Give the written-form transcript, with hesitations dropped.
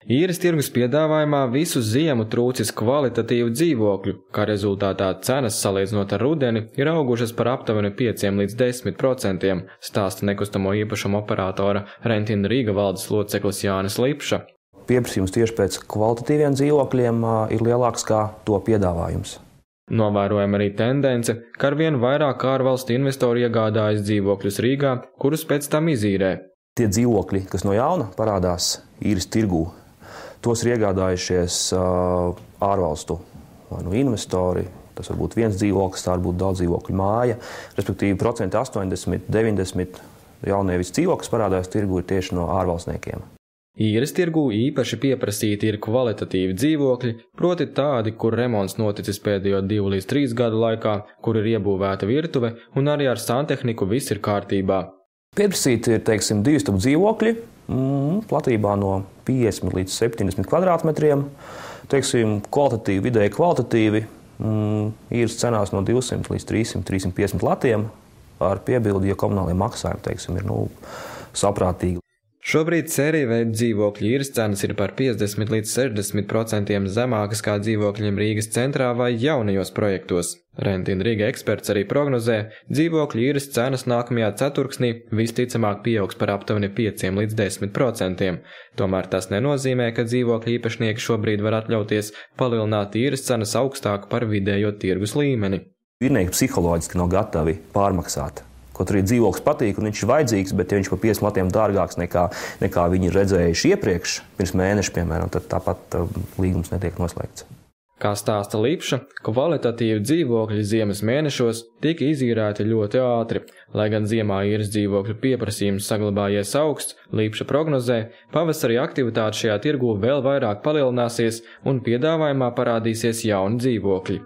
Īres tirgus piedāvājumā visu ziemu trūcis kvalitatīvu dzīvokļu, kā rezultātā cenas salīdzinot ar rudeni ir augušas par aptuveni 5 līdz 10%, stāsta nekustamo īpašumu operatora Rentina Riga valdes loceklis Jānis Lipša. Pieprasījums tieši pēc kvalitatīviem dzīvokļiem ir lielāks kā to piedāvājums. Novērojama arī tendence, ka arvien vairāk ārvalstu investori iegādājas dzīvokļus Rīgā, kurus pēc tam izīrē. Tie dzīvokļi, kas no jauna parādās īres tirgū, tos ir iegādājušies ārvalstu investori. Tas var būt viens dzīvoklis, tā var būt daudz dzīvokļu māja. Respektīvi, 80%, 90% jaunievis dzīvoklis parādās tirgū ir tieši no ārvalstniekiem. Īres tirgū īpaši pieprasīti ir kvalitatīvi dzīvokļi, proti tādi, kur remonts noticis pēdējo 2 līdz 3 gadu laikā, kur ir iebūvēta virtuve un arī ar santehniku viss ir kārtībā. Pieprasīti ir, 2 stabu dzīvokļi, platībā no 50 līdz 70 kvadrātmetriem, kvalitatīvi, vidēji kvalitatīvi, īres cenās no 200 līdz 300, 350 latiem, ar piebildi, ja komunālie maksājumi, ir saprātīgi. Šobrīd sērija veida dzīvokļu īres cenas ir par 50 līdz 60% zemākas kā dzīvokļiem Rīgas centrā vai jaunajos projektos. Rentina Riga eksperts arī prognozē, dzīvokļu īres cenas nākamajā ceturksnī visticamāk pieaugs par aptuveni 5 līdz 10%. Tomēr tas nenozīmē, ka dzīvokļu īpašnieki šobrīd var atļauties palielināt īres cenas augstāk par vidējo tirgus līmeni. Īrnieki psiholoģiski nav gatavi pārmaksāt. Kaut arī dzīvoklis patīk un viņš ir vajadzīgs, bet ja viņš par 50 latiem dārgāks nekā viņi ir redzējuši iepriekš, pirms mēneša, piemēram, tad tāpat līgums netiek noslēgts. Kā stāsta Lipša, kvalitatīvi dzīvokļi ziemas mēnešos tika izīrēti ļoti ātri. Lai gan ziemā īres dzīvokļu pieprasījums saglabājies augsts, Lipša prognozē, pavasarī aktivitāte šajā tirgū vēl vairāk palielināsies un piedāvājumā parādīsies jauni dzīvokļi.